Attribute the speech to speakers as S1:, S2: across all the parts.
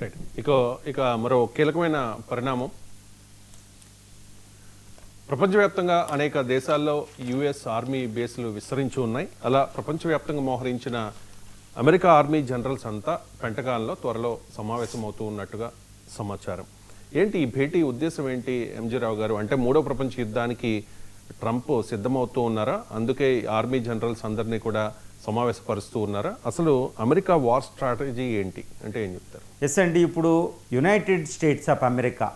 S1: Right. ఇక మరో కీలకమైన పరిణామం, ప్రపంచవ్యాప్తంగా అనేక దేశాల్లో యుఎస్ ఆర్మీ బేస్లు విస్తరించి ఉన్నాయి. అలా ప్రపంచవ్యాప్తంగా మోహరించిన అమెరికా ఆర్మీ జనరల్స్ అంతా పెంటగాన్లో త్వరలో సమావేశం అవుతూ ఉన్నట్టుగా సమాచారం. ఏంటి ఈ భేటీ ఉద్దేశం ఏంటి ఎంజీ రావు గారు? అంటే మూడో ప్రపంచ యుద్ధానికి ట్రంప్ సిద్ధమవుతూ ఉన్నారా? అందుకే ఆర్మీ జనరల్స్ అందరినీ కూడా సమావేశపరుస్తూ ఉన్నారా? అసలు అమెరికా వార్ స్ట్రాటజీ ఏంటి అంటే ఏం చెప్తారు?
S2: ఎస్ అండి, ఇప్పుడు యునైటెడ్ స్టేట్స్ ఆఫ్ అమెరికా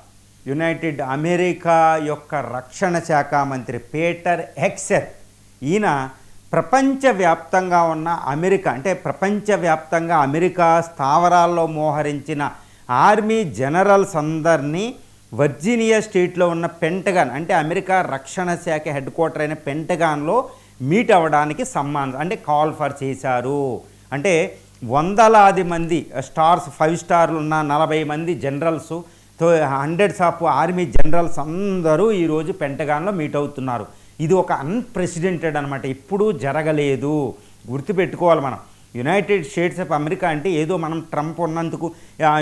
S2: యొక్క రక్షణ శాఖ మంత్రి పీటర్ హెక్సెత్, ఈయన ప్రపంచవ్యాప్తంగా ఉన్న ప్రపంచవ్యాప్తంగా అమెరికా స్థావరాల్లో మోహరించిన ఆర్మీ జనరల్స్ అందరినీ వర్జీనియా స్టేట్లో ఉన్న పెంటగాన్, అంటే అమెరికా రక్షణ శాఖ హెడ్ క్వార్టర్ అయిన పెంటగాన్లో మీట్ అవ్వడానికి కాల్ ఫర్ చేశారు. అంటే వందలాది మంది స్టార్స్, 5 స్టార్లు ఉన్న 40 మంది generals, hundreds of army generals అందరూ ఈరోజు పెంటగాన్లో మీట్ అవుతున్నారు. ఇది ఒక అన్ప్రెసిడెంటెడ్ అనమాట, ఎప్పుడూ జరగలేదు. గుర్తుపెట్టుకోవాలి మనం. యునైటెడ్ స్టేట్స్ ఆఫ్ అమెరికా అంటే ఏదో మనం ట్రంప్ ఉన్నందుకు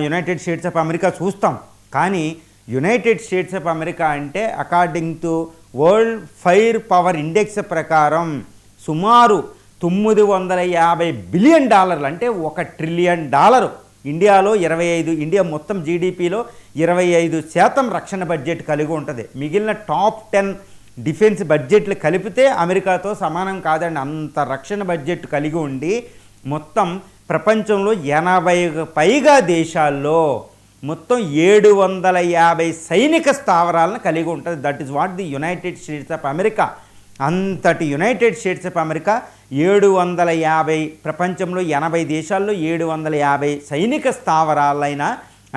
S2: యునైటెడ్ స్టేట్స్ ఆఫ్ అమెరికా చూస్తాం, కానీ యునైటెడ్ స్టేట్స్ ఆఫ్ అమెరికా అంటే according to world fire power index ప్రకారం సుమారు $950 బిలియన్, అంటే $1 ట్రిలియన్. ఇండియాలో 25, ఇండియా మొత్తం జీడిపిలో 25% రక్షణ బడ్జెట్ కలిగి ఉంటుంది. మిగిలిన టాప్ 10 డిఫెన్స్ బడ్జెట్లు కలిపితే అమెరికాతో సమానం కాదండి. అంత రక్షణ బడ్జెట్ కలిగి ఉండి మొత్తం ప్రపంచంలో 80 పైగా దేశాల్లో మొత్తం 750 సైనిక స్థావరాలను కలిగి ఉంటుంది. That is what the United states of America. అంతటి యునైటెడ్ స్టేట్స్ ఆఫ్ అమెరికా 750, ప్రపంచంలో 80 దేశాల్లో 750 సైనిక స్థావరాలైన,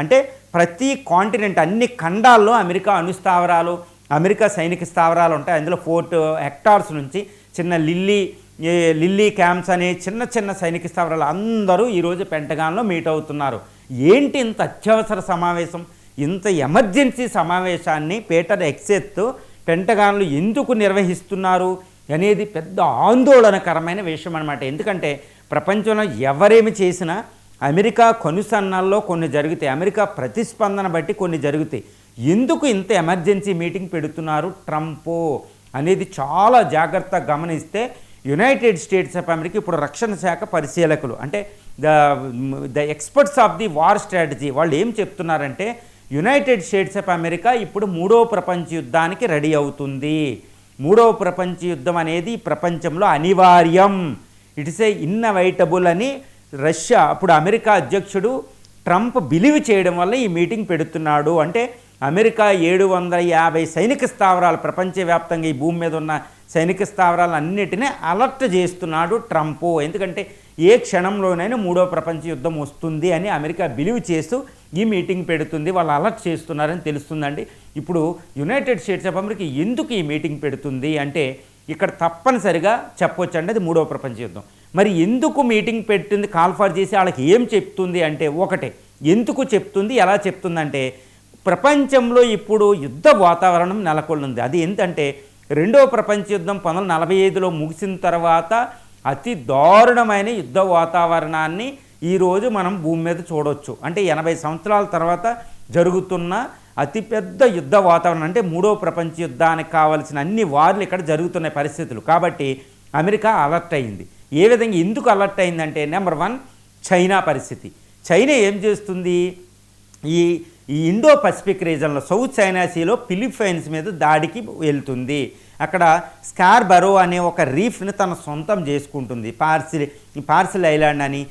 S2: అంటే ప్రతి కాంటినెంట్, అన్ని ఖండాల్లో అమెరికా అణుస్థావరాలు, అమెరికా సైనిక స్థావరాలు ఉంటాయి. అందులో 4 హెక్టార్స్ నుంచి చిన్న లిల్లీ క్యాంప్స్ అనే చిన్న సైనిక స్థావరాలు అందరూ ఈరోజు పెంటగాన్లో మీట్ అవుతున్నారు. ఏంటి ఇంత అత్యవసర సమావేశం, ఇంత ఎమర్జెన్సీ సమావేశాన్ని పీటర్ హెక్సెత్ పెంటగాన్లు ఎందుకు నిర్వహిస్తున్నారు అనేది పెద్ద ఆందోళనకరమైన విషయం అనమాట. ఎందుకంటే ప్రపంచంలో ఎవరేమి చేసినా అమెరికా కనుసన్నల్లో కొన్ని జరుగుతాయి, అమెరికా ప్రతిస్పందన బట్టి కొన్ని జరుగుతాయి. ఎందుకు ఇంత ఎమర్జెన్సీ మీటింగ్ పెడుతున్నారు ట్రంప్ అనేది చాలా జాగ్రత్తగా గమనిస్తే యునైటెడ్ స్టేట్స్ ఆఫ్ అమెరికా ఇప్పుడు రక్షణ శాఖ పరిశీలకులు, అంటే the experts of the war strategy, వాళ్ళు ఏం చెప్తున్నారంటే యునైటెడ్ స్టేట్స్ ఆఫ్ అమెరికా ఇప్పుడు మూడవ ప్రపంచ యుద్ధానికి రెడీ అవుతుంది. మూడవ ప్రపంచ యుద్ధం అనేది ప్రపంచంలో అనివార్యం, ఇట్స్ ఏ ఇన్నవైటబుల్ అని రష్యా, అప్పుడు అమెరికా అధ్యక్షుడు ట్రంప్ బిలీవ్ చేయడం వల్ల ఈ మీటింగ్ పెడుతున్నాడు. అంటే అమెరికా 750 సైనిక స్థావరాలు, ప్రపంచవ్యాప్తంగా ఈ భూమి మీద ఉన్న సైనిక స్థావరాలన్నిటినీ అలర్ట్ చేస్తున్నాడు ట్రంప్. ఎందుకంటే ఏ క్షణంలోనైనా మూడో ప్రపంచ యుద్ధం వస్తుంది అని అమెరికా బిలీవ్ చేస్తూ ఈ మీటింగ్ పెడుతుంది, వాళ్ళు అలర్ట్ చేస్తున్నారని తెలుస్తుందండి. ఇప్పుడు యునైటెడ్ స్టేట్స్ ఆఫ్ అమెరికా ఎందుకు ఈ మీటింగ్ పెడుతుంది అంటే ఇక్కడ తప్పనిసరిగా చెప్పొచ్చు అండి, అది మూడో ప్రపంచ యుద్ధం. మరి ఎందుకు మీటింగ్ పెట్టింది, కాల్ ఫర్ చేసి వాళ్ళకి ఏం చెప్తుంది అంటే, ఒకటే ఎందుకు చెప్తుంది, ఎలా చెప్తుందంటే ప్రపంచంలో ఇప్పుడు యుద్ధ వాతావరణం నెలకొల్లింది. అది ఏంటంటే రెండవ ప్రపంచ యుద్ధం 1945లో ముగిసిన తర్వాత అతి దారుణమైన యుద్ధ వాతావరణాన్ని ఈరోజు మనం భూమి మీద చూడవచ్చు. అంటే 80 సంవత్సరాల తర్వాత జరుగుతున్న అతిపెద్ద యుద్ధ వాతావరణం, అంటే మూడవ ప్రపంచ యుద్ధానికి కావాల్సిన అన్ని వార్లు ఇక్కడ జరుగుతున్న పరిస్థితులు. కాబట్టి అమెరికా అలర్ట్ అయింది. ఏ విధంగా, ఎందుకు అలర్ట్ అయిందంటే, నెంబర్ 1 చైనా పరిస్థితి. చైనా ఏం చేస్తుంది, ఈ ఇండో పసిఫిక్ రీజన్లో సౌత్ చైనా సీలో ఫిలిప్పైన్స్ మీద దాడికి వెళ్తుంది. అక్కడ స్కార్బరో అనే ఒక రీఫ్ని తన సొంతం చేసుకుంటుంది. పార్సిల్ ఐలాండ్ అని,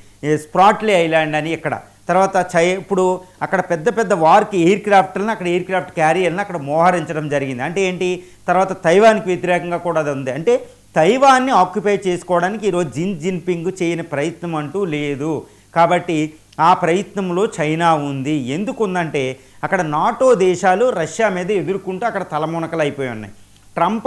S2: స్ప్రాట్లీ ఐలాండ్ అని ఇక్కడ. తర్వాత ఇప్పుడు అక్కడ పెద్ద వార్కి ఎయిర్ క్రాఫ్ట్లను, అక్కడ ఎయిర్ క్రాఫ్ట్ క్యారియర్లను అక్కడ మోహరించడం జరిగింది. అంటే ఏంటి, తర్వాత తైవాన్కి వ్యతిరేకంగా కూడా అది ఉంది. అంటే తైవాన్ని ఆక్యుపై చేసుకోవడానికి ఈరోజు జిన్పింగ్ చేయని ప్రయత్నం అంటూ లేదు. కాబట్టి ఆ ప్రయత్నంలో చైనా ఉంది. ఎందుకుందంటే అక్కడ నాటో దేశాలు రష్యా మీద ఎదుర్కొంటూ అక్కడ తలమునకలు అయిపోయి ఉన్నాయి. ట్రంప్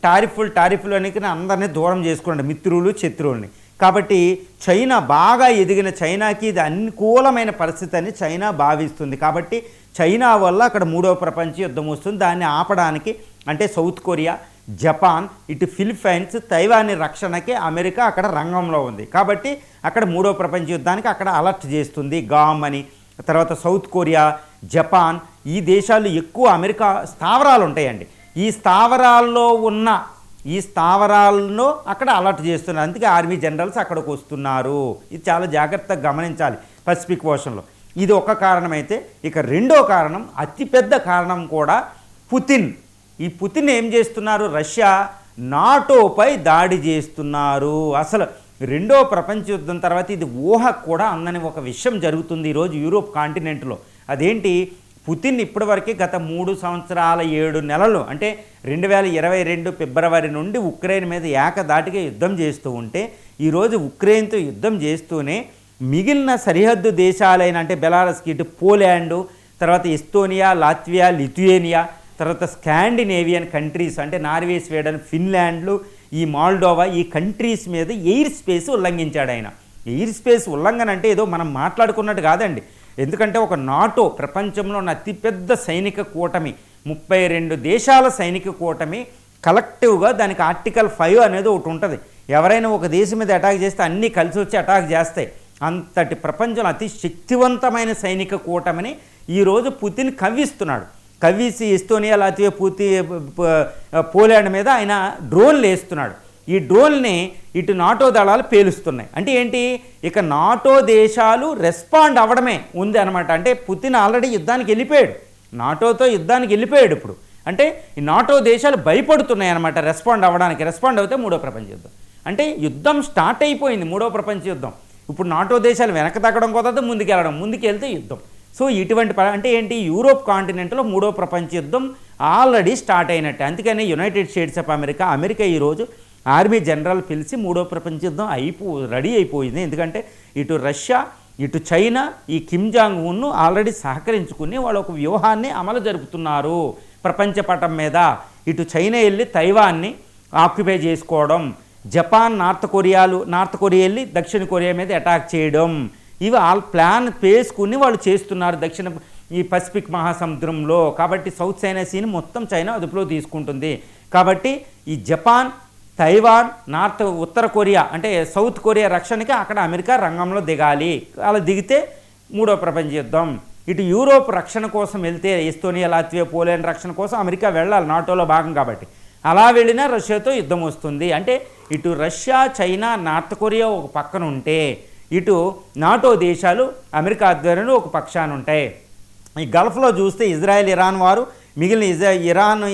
S2: టారిఫ్లు అనేది అందరినీ దూరం చేసుకున్నాడు, మిత్రులు శత్రువుల్ని. కాబట్టి చైనా బాగా ఎదిగిన చైనాకి ఇది అనుకూలమైన పరిస్థితి అని చైనా భావిస్తుంది. కాబట్టి చైనా వల్ల అక్కడ మూడవ ప్రపంచ యుద్ధం వస్తుంది. దాన్ని ఆపడానికి అంటే సౌత్ కొరియా, జపాన్, ఇటు ఫిలిప్పైన్స్, తైవాన్ రక్షణకి అమెరికా అక్కడ రంగంలో ఉంది. కాబట్టి అక్కడ మూడో ప్రపంచ యుద్ధానికి అక్కడ అలర్ట్ చేస్తుంది. గామ్ అని తర్వాత సౌత్ కొరియా, జపాన్, ఈ దేశాలు ఎక్కువ అమెరికా స్థావరాలు ఉంటాయండి. ఈ స్థావరాలను అక్కడ అలర్ట్ చేస్తున్నారు. అందుకే ఆర్మీ జనరల్స్ అక్కడికి వస్తున్నారు. ఇది చాలా జాగ్రత్తగా గమనించాలి పసిఫిక్ ఓషన్లో. ఇది ఒక కారణమైతే, ఇక రెండో కారణం, అతిపెద్ద కారణం కూడా పుతిన్. ఈ పుతిన్ ఏం చేస్తున్నారు? రష్యా నాటోపై దాడి చేస్తున్నారు. అసలు రెండో ప్రపంచ యుద్ధం తర్వాత ఇది ఊహ కూడా అందని ఒక విషయం జరుగుతుంది ఈరోజు యూరోప్ కాంటినెంట్లో. అదేంటి? పుతిన్ ఇప్పటివరకు గత 3 సంవత్సరాల 7 నెలలు, అంటే 2022 ఫిబ్రవరి నుండి ఉక్రెయిన్ మీద ఏకదాటిగా యుద్ధం చేస్తూ ఉంటే, ఈరోజు ఉక్రెయిన్తో యుద్ధం చేస్తూనే మిగిలిన సరిహద్దు దేశాలైన, అంటే బెలారస్కి, ఇటు పోలాండు, తర్వాత ఎస్తోనియా, లాత్వియా, లిథుయేనియా, తర్వాత స్కాండినేవియన్ కంట్రీస్ అంటే నార్వే, స్వీడన్, ఫిన్లాండ్లు, ఈ మాల్డోవా, ఈ కంట్రీస్ మీద ఎయిర్ స్పేస్ ఉల్లంఘించాడు ఆయన. ఎయిర్ స్పేస్ ఉల్లంఘన అంటే ఏదో మనం మాట్లాడుకున్నట్టు కాదండి. ఎందుకంటే ఒక నాటో, ప్రపంచంలో ఉన్న అతిపెద్ద సైనిక కూటమి, 32 దేశాల సైనిక కూటమి కలెక్టివ్గా, దానికి ఆర్టికల్ 5 అనేది ఒకటి ఉంటుంది. ఎవరైనా ఒక దేశం మీద అటాక్ చేస్తే అన్నీ కలిసి వచ్చి అటాక్ చేస్తాయి. అంతటి ప్రపంచంలో అతి శక్తివంతమైన సైనిక కూటమిని ఈరోజు పుతిన్ కవ్విస్తున్నాడు. కవ్విసి ఎస్తోనియా, లాత్వియా, పోలాండ్ మీద ఆయన డ్రోన్లు వేస్తున్నాడు. ఈ డ్రోన్ని ఇటు నాటో దళాలు పేలుస్తున్నాయి. అంటే ఏంటి? ఇక నాటో దేశాలు రెస్పాండ్ అవ్వడమే ఉంది అనమాట. అంటే పుతిన్ ఆల్రెడీ యుద్ధానికి వెళ్ళిపోయాడు, నాటోతో యుద్ధానికి వెళ్ళిపోయాడు. ఇప్పుడు అంటే ఈ నాటో దేశాలు భయపడుతున్నాయి అనమాట రెస్పాండ్ అవ్వడానికి. రెస్పాండ్ అవుతే మూడో ప్రపంచ యుద్ధం. అంటే యుద్ధం స్టార్ట్ అయిపోయింది, మూడో ప్రపంచ యుద్ధం. ఇప్పుడు నాటో దేశాలు వెనక తగ్గడం కుదరదు, ముందుకెళ్ళడం, ముందుకెళ్తే యుద్ధం. సో ఇటువంటి అంటే ఏంటి? యూరోప్ కాంటినెంట్లో మూడో ప్రపంచ యుద్ధం ఆల్రెడీ స్టార్ట్ అయినట్టే. అందుకని యునైటెడ్ స్టేట్స్ ఆఫ్ అమెరికా ఈరోజు ఆర్మీ జనరల్ పిలిచి మూడో ప్రపంచ యుద్ధం రెడీ అయిపోయింది. ఎందుకంటే ఇటు రష్యా, ఇటు చైనా, ఈ కిమ్ జాంగ్ ఉన్ను ఆల్రెడీ సహకరించుకుని వాళ్ళు ఒక వ్యూహాన్ని అమలు జరుపుతున్నారు ప్రపంచ పటం మీద. ఇటు చైనా వెళ్ళి తైవాన్ని ఆక్యుపై చేసుకోవడం, జపాన్, నార్త్ కొరియా వెళ్ళి దక్షిణ కొరియా మీద అటాక్ చేయడం, ఇవి ప్లాన్ వేసుకుని వాళ్ళు చేస్తున్నారు ఈ పసిఫిక్ మహాసముద్రంలో. కాబట్టి సౌత్ చైనా సీని మొత్తం చైనా అదుపులో తీసుకుంటుంది. కాబట్టి ఈ జపాన్, తైవాన్, ఉత్తర కొరియా అంటే సౌత్ కొరియా రక్షణకి అక్కడ అమెరికా రంగంలో దిగాలి. అలా దిగితే మూడో ప్రపంచ యుద్ధం. ఇటు యూరోప్ రక్షణ కోసం వెళ్తే ఎస్తోనియా, లాత్వియా, పోలాండ్ రక్షణ కోసం అమెరికా వెళ్ళాలి, నాటోలో భాగం కాబట్టి. అలా వెళ్ళినా రష్యాతో యుద్ధం వస్తుంది. అంటే ఇటు రష్యా, చైనా, నార్త్ కొరియా ఒక పక్కన ఉంటే, ఇటు నాటో దేశాలు అమెరికా ఆధ్వర్యంలో ఒక పక్షాన ఉంటాయి. ఈ గల్ఫ్లో చూస్తే ఇజ్రాయెల్, ఇరాన్ వారు, మిగిలిన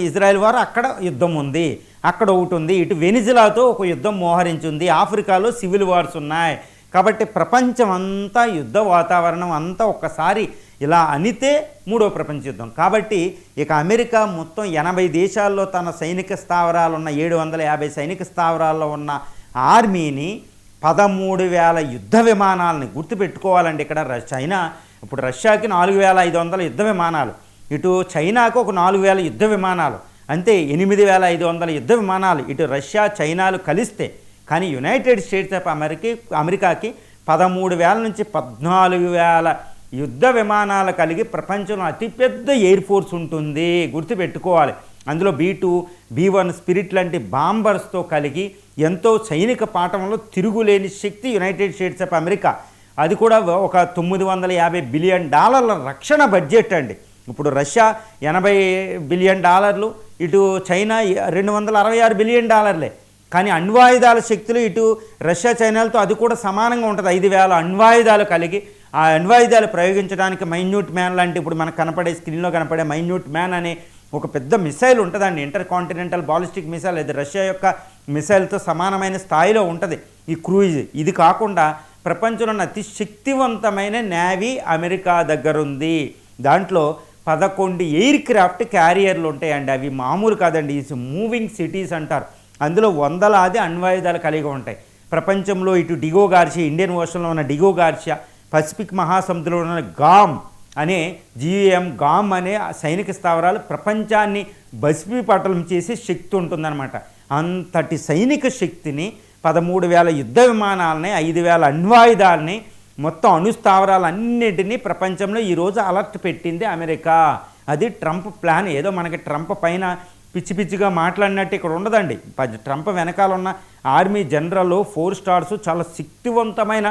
S2: ఇజ్రాయెల్ వారు అక్కడ యుద్ధం ఉంది, అక్కడ ఒకటి ఉంది. ఇటు వెనిజులాతో ఒక యుద్ధం మోహరించింది. ఆఫ్రికాలో సివిల్ వార్స్ ఉన్నాయి. కాబట్టి ప్రపంచం అంతా యుద్ధ వాతావరణం అంతా ఒక్కసారి ఇలా అనితే మూడో ప్రపంచ యుద్ధం. కాబట్టి ఇక అమెరికా మొత్తం 80 దేశాల్లో తన సైనిక స్థావరాలు ఉన్న 750 సైనిక స్థావరాల్లో ఉన్న ఆర్మీని 13,000 యుద్ధ విమానాలని గుర్తుపెట్టుకోవాలండి. ఇక్కడ చైనా ఇప్పుడు రష్యాకి 4,500 యుద్ధ విమానాలు, ఇటు చైనాకు ఒక 4,000 యుద్ధ విమానాలు, అంతే 8,500 యుద్ధ విమానాలు ఇటు రష్యా, చైనాలు కలిస్తే. కానీ యునైటెడ్ స్టేట్స్ ఆఫ్ అమెరికాకి 13,000 నుంచి 14,000 యుద్ధ విమానాలు కలిగి ప్రపంచంలో అతిపెద్ద ఎయిర్ ఫోర్స్ ఉంటుంది, గుర్తుపెట్టుకోవాలి. అందులో B-2, B-1 స్పిరిట్ లాంటి బాంబర్స్తో కలిగి ఎంతో సైనిక పాఠంలో తిరుగులేని శక్తి యునైటెడ్ స్టేట్స్ ఆఫ్ అమెరికా. అది కూడా ఒక $950 బిలియన్ రక్షణ బడ్జెట్ అండి. ఇప్పుడు రష్యా $80 బిలియన్, ఇటు చైనా $266 బిలియన్. కానీ అణ్వాయుధాల శక్తులు ఇటు రష్యా, చైనాలతో అది కూడా సమానంగా ఉంటుంది. 5,000 అణ్వాయుధాలు కలిగి ఆ అణ్వాయుధాలు ప్రయోగించడానికి మైన్యూట్ మ్యాన్ లాంటి, ఇప్పుడు మనకు కనపడే స్క్రీన్లో కనపడే మైన్యూట్ మ్యాన్ అనే ఒక పెద్ద మిసైల్ ఉంటుందండి, ఇంటర్ కాంటినెంటల్ బాలిస్టిక్ మిసైల్. అది రష్యా యొక్క మిసైల్తో సమానమైన స్థాయిలో ఉంటుంది ఈ క్రూయిజ్. ఇది కాకుండా ప్రపంచంలో అతి శక్తివంతమైన నేవీ అమెరికా దగ్గర ఉంది. దాంట్లో 11 ఎయిర్ క్రాఫ్ట్ క్యారియర్లు ఉంటాయండి. అవి మామూలు కాదండి, ఈ మూవింగ్ సిటీస్ అంటారు. అందులో వందలాది అణ్వాయుధాలు కలిగి ఉంటాయి. ప్రపంచంలో ఇటు డిగో గార్షియా, ఇండియన్ ఓషన్లో ఉన్న డిగో గార్షియా, పసిఫిక్ మహాసముద్రంలో ఉన్న గామ్ అనే సైనిక స్థావరాలు ప్రపంచాన్ని భస్మీపటలం చేసే శక్తి ఉంటుందన్నమాట. అంతటి సైనిక శక్తిని 13,000 యుద్ధ విమానాలని, 5,000 అణ్వాయుధాలని, మొత్తం అణుస్థావరాలన్నిటినీ ప్రపంచంలో ఈరోజు అలర్ట్ పెట్టింది అమెరికా. అది ట్రంప్ ప్లాన్. ఏదో మనకి ట్రంప్ పైన పిచ్చి పిచ్చిగా మాట్లాడినట్టు ఇక్కడ ఉండదండి. ట్రంప్ వెనకాల ఉన్న ఆర్మీ జనరల్ 4 స్టార్స్ చాలా శక్తివంతమైన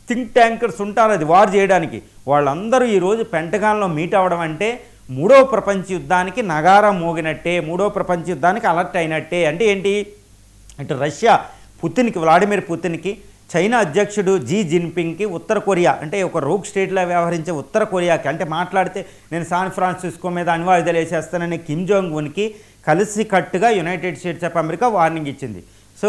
S2: థింక్ ట్యాంకర్స్ ఉంటారు అది వార్ చేయడానికి, వాళ్ళందరూ ఈరోజు పెంటగాన్లో మీట్ అవ్వడం అంటే మూడో ప్రపంచ యుద్ధానికి నగారా మోగినట్టే, మూడో ప్రపంచ యుద్ధానికి అలర్ట్ అయినట్టే. అంటే ఏంటి, ఇటు రష్యా పుతిన్కి, వ్లాడిమిర్ పుతిన్కి, చైనా అధ్యక్షుడు జీ జిన్పింగ్కి, ఉత్తర కొరియా అంటే ఒక రోగ్ స్టేట్లో వ్యవహరించే ఉత్తర కొరియాకి, అంటే మాట్లాడితే నేను శాన్ ఫ్రాన్సిస్కో మీద అణ్వాయుధాలు వేసేస్తానని కిమ్ జోంగ్ ఉన్కి కలిసి కట్టుగా United states of America warning ఇచ్చింది. సో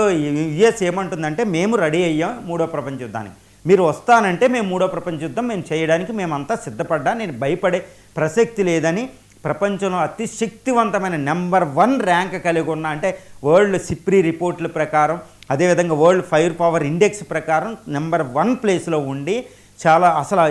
S2: యుఎస్ ఏమంటుందంటే మేము రెడీ అయ్యాం మూడో ప్రపంచ యుద్ధానికి, మీరు వస్తానంటే మేము మూడో ప్రపంచ యుద్ధం మేము చేయడానికి మేమంతా సిద్ధపడ్డా, నేను భయపడే ప్రసక్తి లేదని ప్రపంచంలో అతి శక్తివంతమైన నెంబర్ 1 ర్యాంక్ కలిగి ఉన్న, అంటే వరల్డ్ సిప్రీ రిపోర్ట్ల ప్రకారం, అదేవిధంగా వరల్డ్ ఫైర్ పవర్ ఇండెక్స్ ప్రకారం నెంబర్ 1 ప్లేస్లో ఉండి చాలా అసలు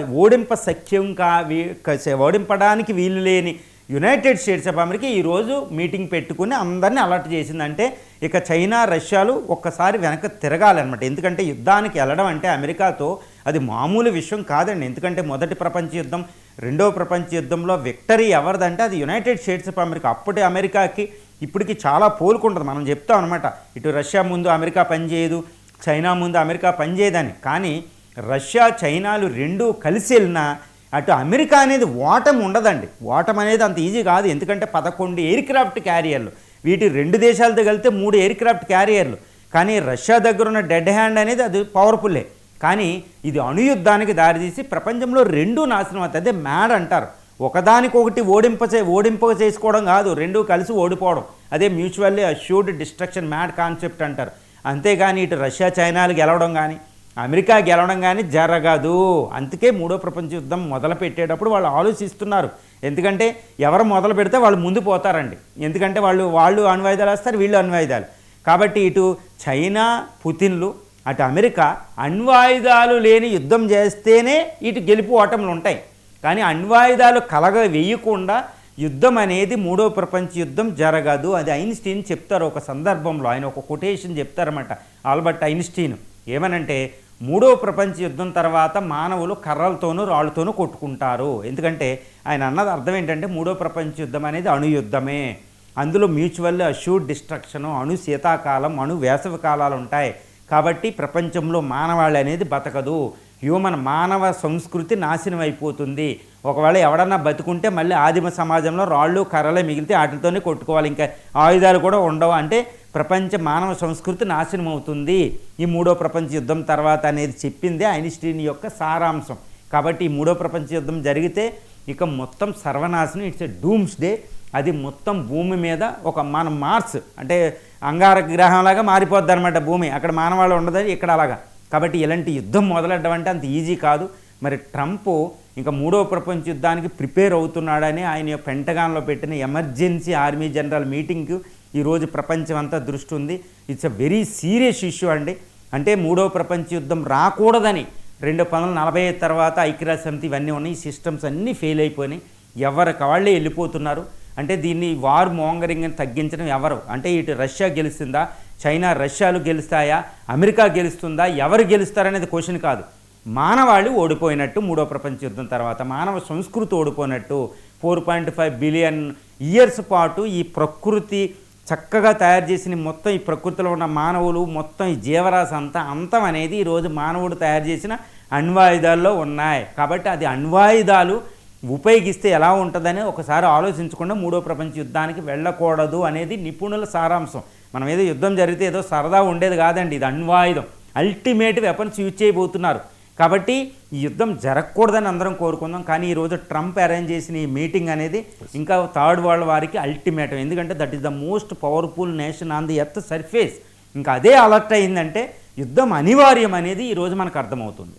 S2: ఓడింపడానికి వీలు లేని యునైటెడ్ స్టేట్స్ ఆఫ్ అమెరికా ఈరోజు మీటింగ్ పెట్టుకుని అందరినీ అలర్ట్ చేసిందంటే ఇక చైనా రష్యాలు ఒక్కసారి వెనక తిరగాలన్నమాట. ఎందుకంటే యుద్ధానికి వెళ్ళడం అంటే అమెరికాతో అది మామూలు విషయం కాదండి. ఎందుకంటే మొదటి ప్రపంచ యుద్ధం, రెండవ ప్రపంచ యుద్ధంలో విక్టరీ ఎవరిదంటే అది యునైటెడ్ స్టేట్స్ ఆఫ్ అమెరికా. అప్పటి అమెరికాకి ఇప్పటికి చాలా పోలుకుంటుంది. మనం చెప్తాం అనమాట, ఇటు రష్యా ముందు అమెరికా పనిచేయదు, చైనా ముందు అమెరికా పనిచేయదని. కానీ రష్యా చైనాలు రెండూ కలిసి వెళ్ళినా అటు అమెరికా అనేది ఓటమి ఉండదండి. ఓటమి అనేది అంత ఈజీ కాదు. ఎందుకంటే 11 ఎయిర్ క్రాఫ్ట్ క్యారియర్లు, వీటి 2 దేశాలతో కలిపితే 3 ఎయిర్ క్రాఫ్ట్ క్యారియర్లు. కానీ రష్యా దగ్గర ఉన్న డెడ్ హ్యాండ్ అనేది అది పవర్ఫుల్లే. కానీ ఇది అణుయుద్ధానికి దారితీసి ప్రపంచంలో 2 నాశనం అవుతాయి. అదే మ్యాడ్ అంటారు, ఒకదానికొకటి ఓడింప చేసుకోవడం కాదు, 2 కలిసి ఓడిపోవడం. అదే mutually assured destruction mad concept అంటారు. అంతేగాని ఇటు రష్యా చైనాలు గెలవడం కానీ అమెరికా గెలవడం కానీ జరగదు. అందుకే మూడో ప్రపంచ యుద్ధం మొదలు పెట్టేటప్పుడు వాళ్ళు ఆలోచిస్తున్నారు. ఎందుకంటే ఎవరు మొదలు పెడితే వాళ్ళు ముందు పోతారండి. ఎందుకంటే వాళ్ళు అణ్వాయుధాలు వేస్తారు, వీళ్ళు అణ్వాయుధాలు. కాబట్టి ఇటు చైనా పుతిన్లు, అటు అమెరికా అణ్వాయుధాలు లేని యుద్ధం చేస్తేనే ఇటు గెలుపు ఓటములు ఉంటాయి. కానీ అణ్వాయుధాలు వేయకుండా యుద్ధం అనేది మూడో ప్రపంచ యుద్ధం జరగదు. అది ఐన్స్టీన్ చెప్తారు ఒక సందర్భంలో, ఆయన ఒక కొటేషన్ చెప్తారన్నమాట, ఆల్బర్ట్ ఐన్స్టీన్. ఏమనంటే మూడో ప్రపంచ యుద్ధం తర్వాత మానవులు కర్రలతోనూ రాళ్ళతోనూ కొట్టుకుంటారు. ఎందుకంటే ఆయన అన్నది అర్థం ఏంటంటే మూడో ప్రపంచ యుద్ధం అనేది అణుయుద్ధమే. అందులో మ్యూచువల్ అష్యూర్డ్ డిస్ట్రక్షను, అణు శీతాకాలం, అణు వేసవి కాలాలు ఉంటాయి. కాబట్టి ప్రపంచంలో మానవాళి అనేది బతకదు. మానవ సంస్కృతి నాశనం అయిపోతుంది. ఒకవేళ ఎవడన్నా బతుకుంటే మళ్ళీ ఆదిమ సమాజంలో రాళ్ళు కర్రలే మిగిలితే వాటితోనే కొట్టుకోవాలి, ఇంకా ఆయుధాలు కూడా ఉండవు. అంటే ప్రపంచ మానవ సంస్కృతి నాశనం అవుతుంది ఈ మూడో ప్రపంచ యుద్ధం తర్వాత అనేది చెప్పిందే ఐన్స్టీన్ యొక్క సారాంశం. కాబట్టి ఈ మూడో ప్రపంచ యుద్ధం జరిగితే ఇక మొత్తం సర్వనాశనం, ఇట్స్ ఎ డూమ్స్ డే. అది మొత్తం భూమి మీద మన మార్స్ అంటే అంగారక గ్రహంలాగా మారిపోద్ది అనమాట భూమి. అక్కడ మానవాళ్ళు ఉండదని ఇక్కడ అలాగా. కాబట్టి ఇలాంటి యుద్ధం మొదలెట్టడం అంటే అంత ఈజీ కాదు. మరి ట్రంప్ ఇంకా మూడో ప్రపంచ యుద్ధానికి ప్రిపేర్ అవుతున్నాడని ఆయన పెంటగాన్లో పెట్టిన ఎమర్జెన్సీ ఆర్మీ జనరల్ మీటింగ్కి ఈరోజు ప్రపంచం అంతా దృష్టి ఉంది. It's a very serious issue అండి. అంటే మూడో ప్రపంచ యుద్ధం రాకూడదని 1945 తర్వాత ఐక్యరాజ్య సమితి ఇవన్నీ ఉన్నాయి, సిస్టమ్స్ అన్నీ ఫెయిల్ అయిపోయినాయి, ఎవరికి వాళ్ళే వెళ్ళిపోతున్నారు. అంటే దీన్ని వార్ మోంగరింగ్ అని తగ్గించడం ఎవరు అంటే ఇటు రష్యా గెలుస్తుందా, చైనా రష్యాలు గెలుస్తాయా, అమెరికా గెలుస్తుందా, ఎవరు గెలుస్తారనేది క్వశ్చన్ కాదు. మానవాళి ఓడిపోయినట్టు మూడో ప్రపంచ యుద్ధం తర్వాత, మానవ సంస్కృతి ఓడిపోయినట్టు. 4.5 బిలియన్ ఇయర్స్ పాటు ఈ ప్రకృతి చక్కగా తయారు చేసిన మొత్తం ఈ ప్రకృతిలో ఉన్న మానవులు మొత్తం ఈ జీవరాశి అంతం అనేది ఈరోజు మానవుడు తయారు చేసిన అణ్వాయుధాల్లో ఉన్నాయి. కాబట్టి అది అణ్వాయుధాలు ఉపయోగిస్తే ఎలా ఉంటుందని ఒకసారి ఆలోచించకుండా మూడో ప్రపంచ యుద్ధానికి వెళ్ళకూడదు అనేది నిపుణుల సారాంశం. మనం ఏదో యుద్ధం జరిగితే ఏదో సరదా ఉండేది కాదండి, ఇది అణ్వాయుధం, అల్టిమేట్ వెపన్స్ యూజ్ చేయబోతున్నారు. కాబట్టి ఈ యుద్ధం జరగకూడదని అందరం కోరుకుందాం. కానీ ఈరోజు ట్రంప్ అరేంజ్ చేసిన ఈ మీటింగ్ అనేది ఇంకా థర్డ్ వరల్డ్ వారికి అల్టిమేటం. ఎందుకంటే that is the most powerful nation on the earth surface. ఇంకా అదే అలర్ట్ అయిందంటే యుద్ధం అనివార్యం అనేది ఈరోజు మనకు అర్థమవుతుంది.